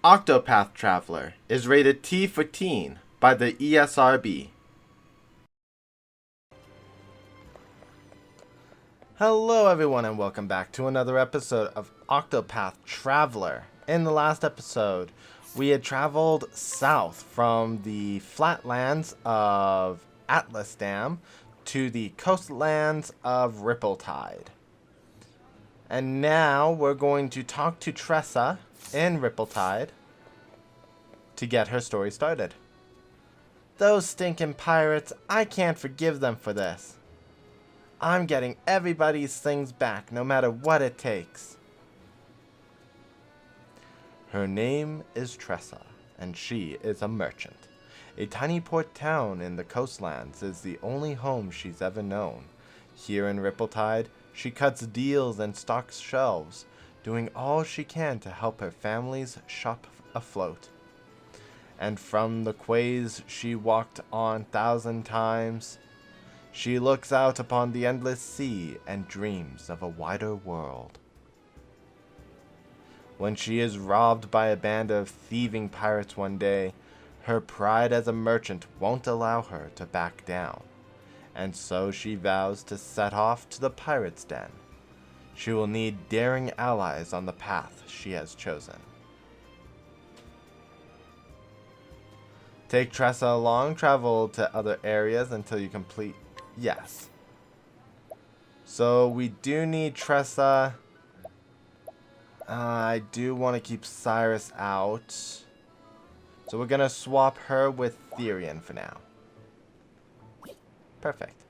Octopath Traveler is rated T for teen by the ESRB. Hello everyone and welcome back to another episode of Octopath Traveler. In the last episode, we had traveled south from the flatlands of Atlas Dam to the coastlands of Rippletide. And now we're going to talk to Tressa in Rippletide to get her story started. Those stinking pirates, I can't forgive them for this. I'm getting everybody's things back, no matter what it takes. Her name is Tressa, and she is a merchant. A tiny port town in the coastlands is the only home she's ever known. Here in Rippletide, she cuts deals and stocks shelves, doing all she can to help her family's shop afloat. And from the quays she walked on 1,000 times, she looks out upon the endless sea and dreams of a wider world. When she is robbed by a band of thieving pirates one day, her pride as a merchant won't allow her to back down, and so she vows to set off to the pirates' den. She will need daring allies on the path she has chosen. Take Tressa along, travel to other areas until you complete. Yes. So we do need Tressa. I do want to keep Cyrus out. So we're going to swap her with Therian for now. Perfect.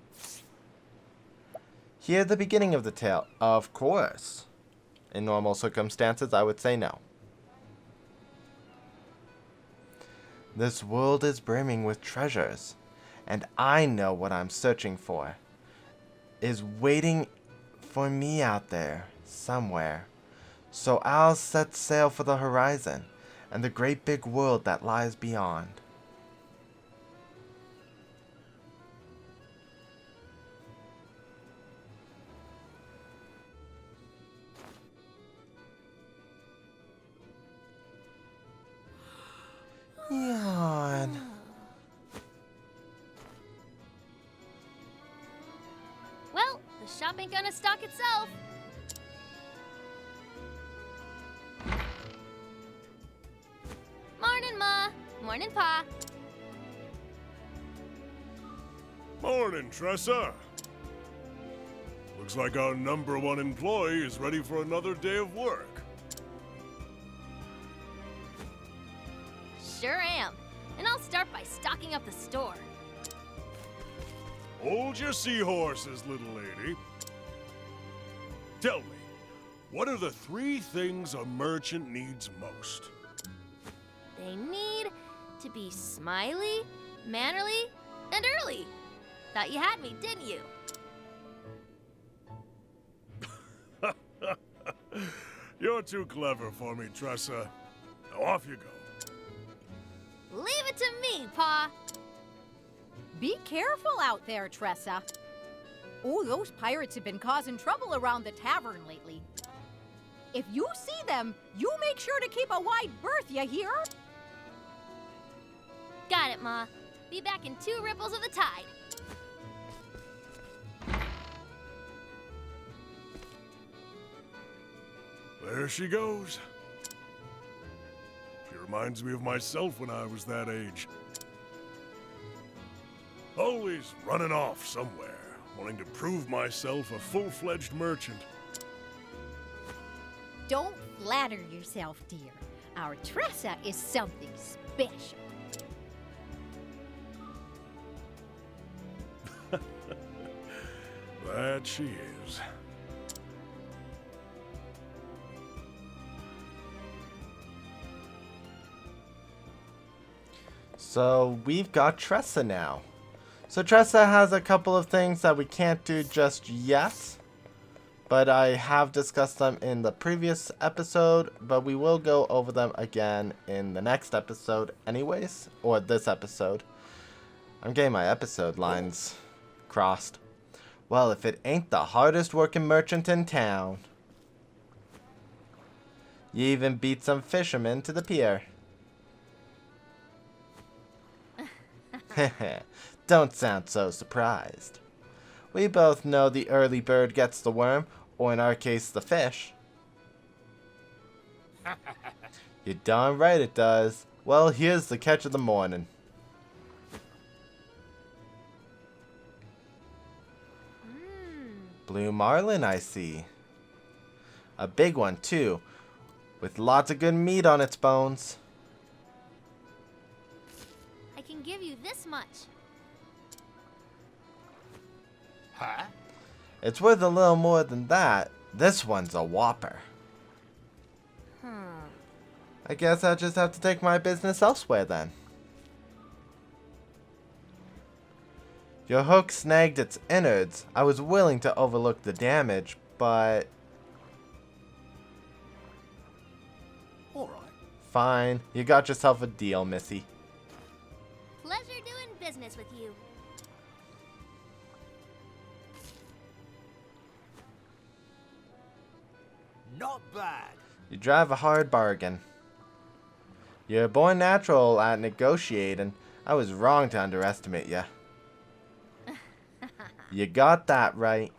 Hear the beginning of the tale. Of course. In normal circumstances, I would say no. This world is brimming with treasures, and I know what I'm searching for is waiting for me out there somewhere. So I'll set sail for the horizon and the great big world that lies beyond. Yawn. Well, the shop ain't gonna stock itself. Morning, Ma. Morning, Pa. Morning, Tressa. Looks like our #1 employee is ready for another day of work. Sure am. And I'll start by stocking up the store. Hold your seahorses, little lady. Tell me, what are the 3 things a merchant needs most? They need to be smiley, mannerly, and early. Thought you had me, didn't you? You're too clever for me, Tressa. Now off you go. Leave it to me, Pa. Be careful out there, Tressa. Oh, those pirates have been causing trouble around the tavern lately. If you see them, you make sure to keep a wide berth, you hear? Got it, Ma. Be back in 2 ripples of the tide. There she goes. She reminds me of myself when I was that age. Always running off somewhere, wanting to prove myself a full-fledged merchant. Don't flatter yourself, dear. Our Tressa is something special. That she is. So we've got Tressa now. So Tressa has a couple of things that we can't do just yet, but I have discussed them in the previous episode, but we will go over them again in the next episode anyways, or this episode. I'm getting my episode lines crossed. Well, if it ain't the hardest working merchant in town. You even beat some fishermen to the pier. Don't sound so surprised. We both know the early bird gets the worm, or in our case, the fish. You're darn right it does. Well, here's the catch of the morning. Blue marlin, I see. A big one, too, with lots of good meat on its bones. I can give you this much. Huh? It's worth a little more than that. This one's a whopper. I guess I'll just have to take my business elsewhere then. Your hook snagged its innards. I was willing to overlook the damage, but... Alright. Fine. You got yourself a deal, Missy. Pleasure doing business with you. Not bad. You drive a hard bargain. You're a born natural at negotiating. I was wrong to underestimate you. You got that right.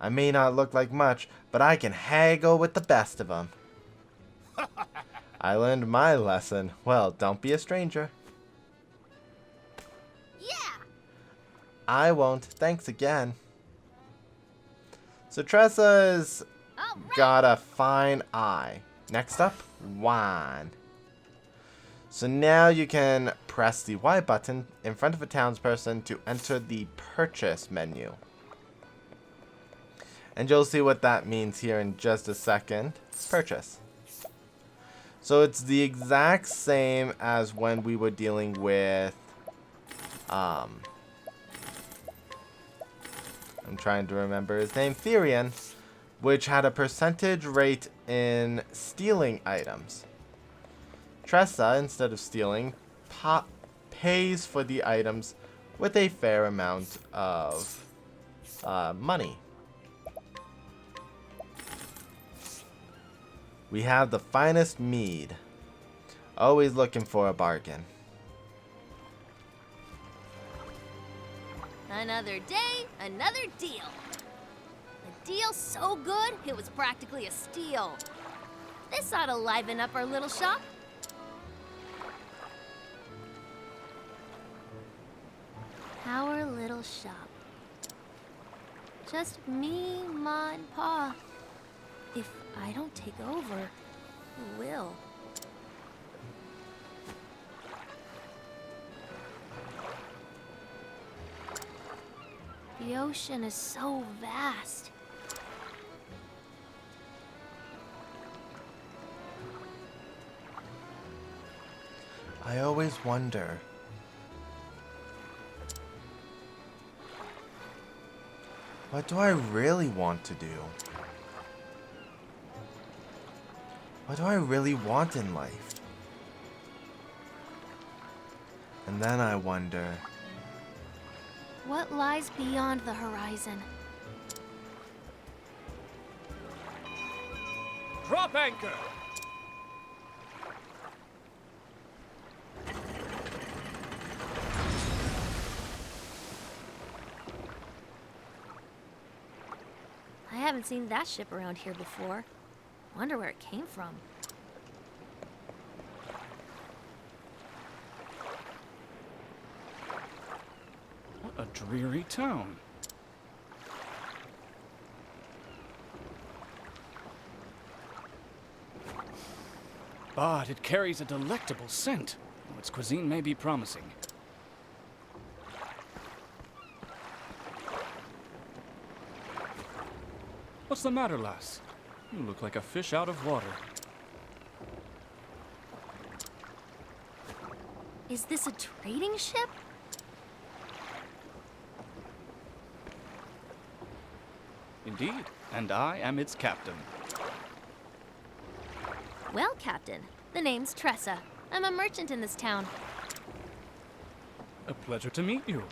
I may not look like much, but I can haggle with the best of them. I learned my lesson. Well, don't be a stranger. Yeah! I won't. Thanks again. So Tressa's All right. got a fine eye. Next up, wine. So now you can press the Y button in front of a townsperson to enter the purchase menu. And you'll see what that means here in just a second. Purchase. So it's the exact same as when we were dealing with I'm trying to remember his name, Therian, which had a percentage rate in stealing items. Tressa, instead of stealing, pays for the items with a fair amount of money. We have the finest mead. Always looking for a bargain. Another day, another deal. A deal so good, it was practically a steal. This ought to liven up our little shop. Our little shop. Just me, Ma, and Pa. If I don't take over, who will? The ocean is so vast. I always wonder. What do I really want to do? What do I really want in life? And then I wonder, What lies beyond the horizon? Drop anchor! I haven't seen that ship around here before. Wonder where it came from. What a dreary town. But it carries a delectable scent. Its cuisine may be promising. What's the matter, lass? You look like a fish out of water. Is this a trading ship? Indeed, and I am its captain. Well, Captain, the name's Tressa. I'm a merchant in this town. A pleasure to meet you.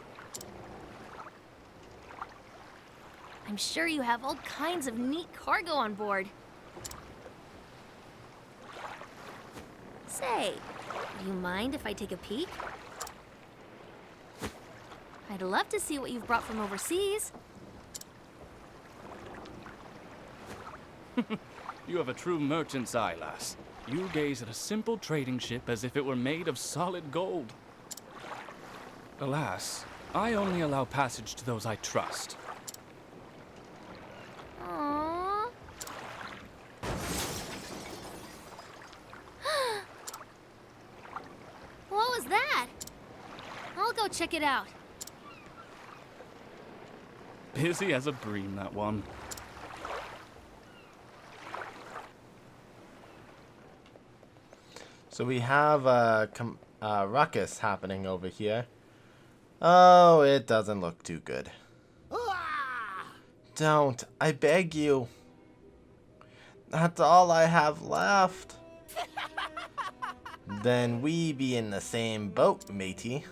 I'm sure you have all kinds of neat cargo on board. Say, do you mind if I take a peek? I'd love to see what you've brought from overseas. You have a true merchant's eye, lass. You gaze at a simple trading ship as if it were made of solid gold. Alas, I only allow passage to those I trust. Aww. What was that? I'll go check it out. Busy as a bream, that one. So we have a ruckus happening over here. Oh, it doesn't look too good. Don't, I beg you. That's all I have left. Then we be in the same boat, matey.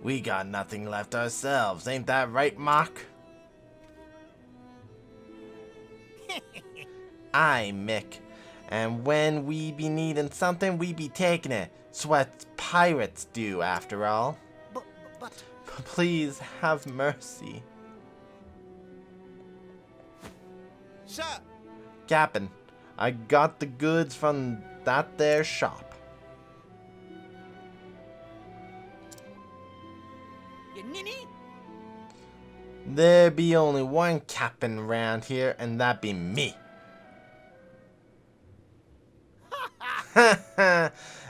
We got nothing left ourselves, ain't that right, Mock? Aye, Mick. And when we be needing something, we be taking it. It's what pirates do, after all. But... Please have mercy. Sir! Captain, I got the goods from that there shop. You ninny? There be only one captain round here, and that be me.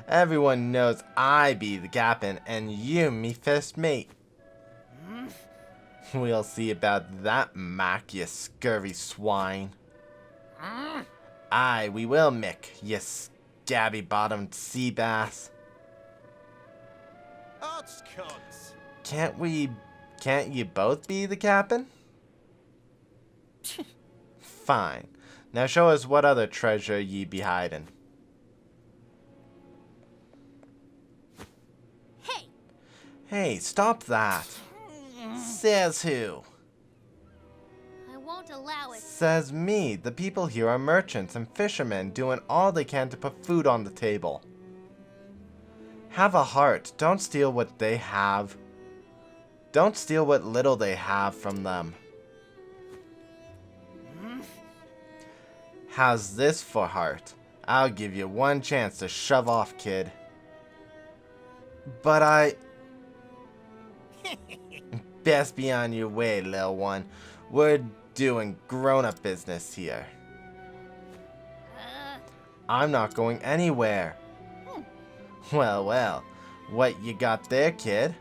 Everyone knows I be the captain, and you me first mate. We'll see about that, Mac, you scurvy swine. Aye, we will, Mick, you scabby-bottomed sea bass. Oddscots! Can't you both be the captain? Fine. Now show us what other treasure ye be hiding. Hey! Hey, stop that. Says who? I won't allow it. Says me. The people here are merchants and fishermen doing all they can to put food on the table. Have a heart. Don't steal what they have. Don't steal what little they have from them. How's this for heart? I'll give you one chance to shove off, kid. But I... Best be on your way, lil one. We're doing grown-up business here. I'm not going anywhere. Well, well. What you got there, kid?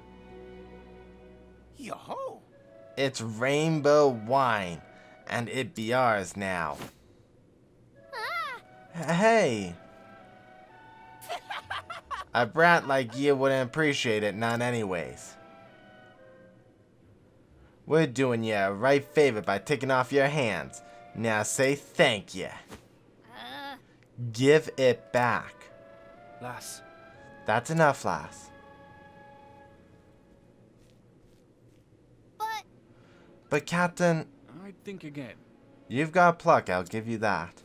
Yo-ho! It's rainbow wine, and it be ours now. Hey! A brat like you wouldn't appreciate it, none anyways. We're doing you a right favor by taking off your hands. Now say thank you. Give it back. Lass, That's enough, lass. But Captain, I'd think again. you've got pluck, I'll give you that.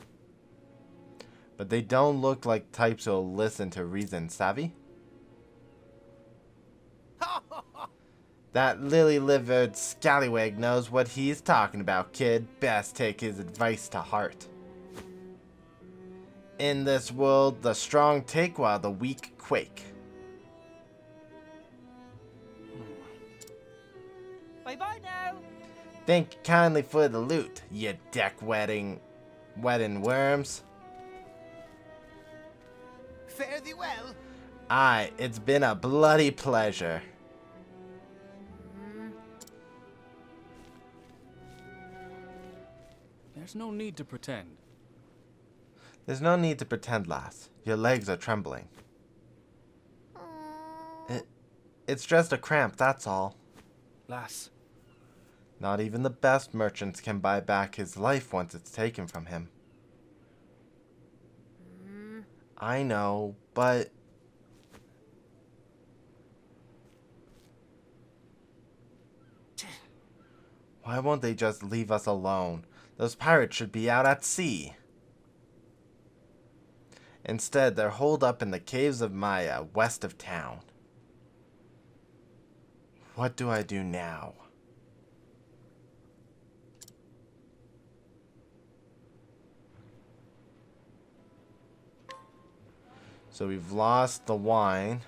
But they don't look like types who'll listen to reason, savvy? That lily-livered scallywag knows what he's talking about, kid. Best take his advice to heart. In this world, the strong take while the weak quake. Bye-bye now! Think kindly for the loot, you deck-wetting worms. Fare thee well! Aye, it's been a bloody pleasure. There's no need to pretend. There's no need to pretend, lass. Your legs are trembling. It's just a cramp, that's all. Lass, Not even the best merchants can buy back his life once it's taken from him. I know, but... Why won't they just leave us alone? Those pirates should be out at sea. Instead, they're holed up in the caves of Maya, west of town. What do I do now? So we've lost the wine.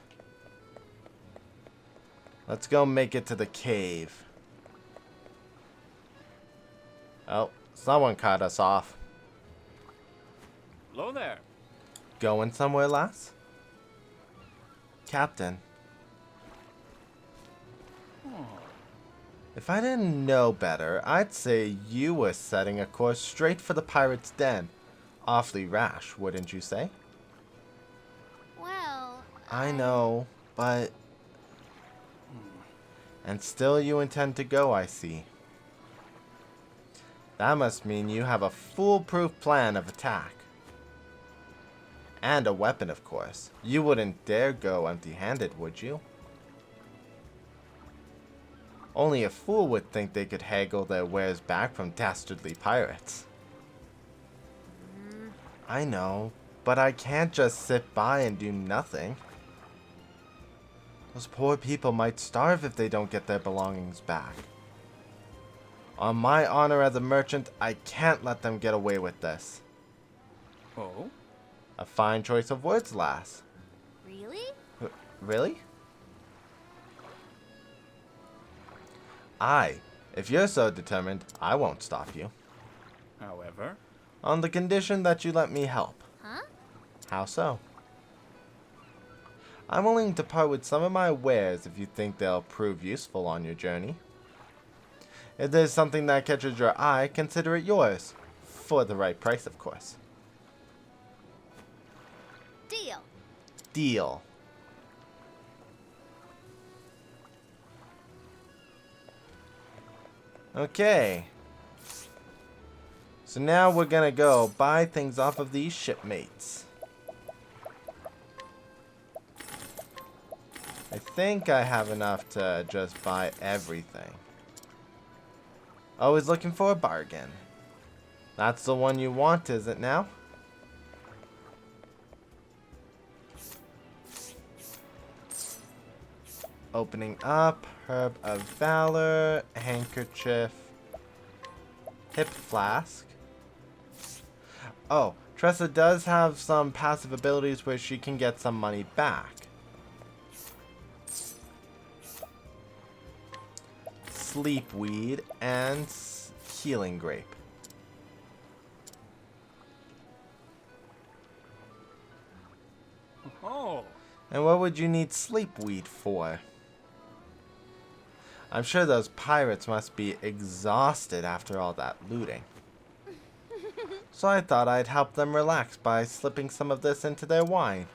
Let's go make it to the cave. Oh, someone cut us off. Hello there. Going somewhere, lass? Captain. If I didn't know better, I'd say you were setting a course straight for the pirate's den. Awfully rash, wouldn't you say? Well, I know, but... And still you intend to go, I see. That must mean you have a foolproof plan of attack. And a weapon, of course. You wouldn't dare go empty-handed, would you? Only a fool would think they could haggle their wares back from dastardly pirates. I know, but I can't just sit by and do nothing. Those poor people might starve if they don't get their belongings back. On my honor as a merchant, I can't let them get away with this. Oh? A fine choice of words, lass. really? Really? If you're so determined, I won't stop you. However? On the condition that you let me help. Huh? How so? I'm willing to part with some of my wares if you think they'll prove useful on your journey. If there's something that catches your eye, consider it yours. For the right price, of course. Deal. Deal. Okay. So now we're gonna go buy things off of these shipmates. I think I have enough to just buy everything. Always looking for a bargain. That's the one you want, is it now? Opening up, Herb of Valor, Handkerchief, Hip Flask. Oh, Tressa does have some passive abilities where she can get some money back. Sleep Weed and Healing Grape. Oh. And what would you need Sleep Weed for? I'm sure those pirates must be exhausted after all that looting. So I thought I'd help them relax by slipping some of this into their wine.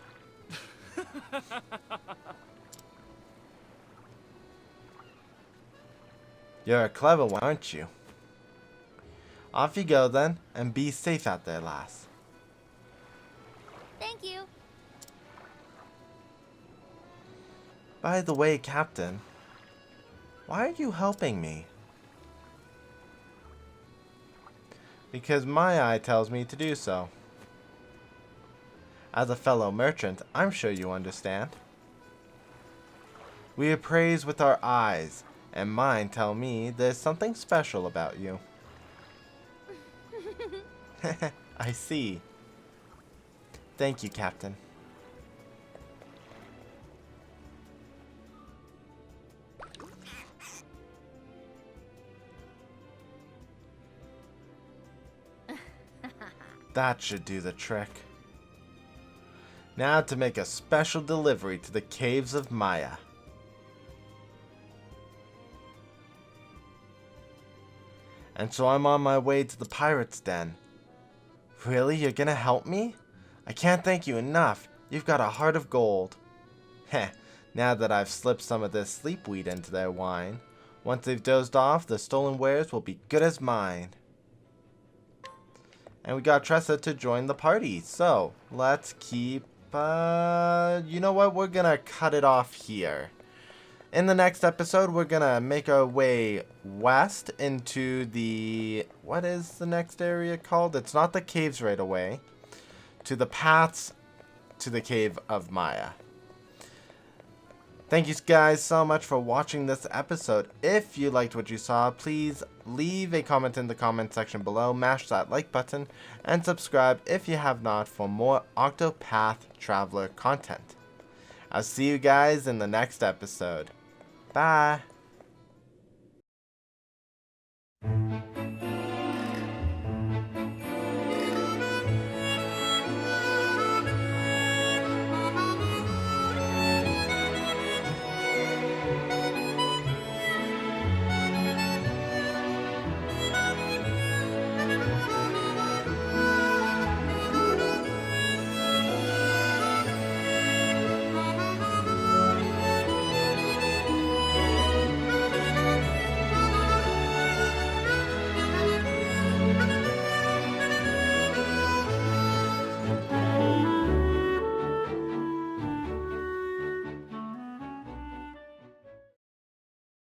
You're a clever one, aren't you? Off you go then, and be safe out there, lass. Thank you. By the way, Captain, why are you helping me? Because my eye tells me to do so. As a fellow merchant, I'm sure you understand. We appraise with our eyes, and mine tell me there's something special about you. I see. Thank you, Captain. That should do the trick. Now to make a special delivery to the caves of Maya. And so I'm on my way to the pirate's den. Really? You're gonna help me? I can't thank you enough. You've got a heart of gold. Heh, now that I've slipped some of this sleep weed into their wine, once they've dozed off, the stolen wares will be good as mine. And we got Tressa to join the party. So, let's keep... you know what? We're gonna cut it off here. In the next episode, we're gonna make our way west into the... What is the next area called? It's not the caves right away. To the paths to the Cave of Maya. Thank you guys so much for watching this episode. If you liked what you saw, please leave a comment in the comment section below, mash that like button, and subscribe if you have not for more Octopath Traveler content. I'll see you guys in the next episode. Bye!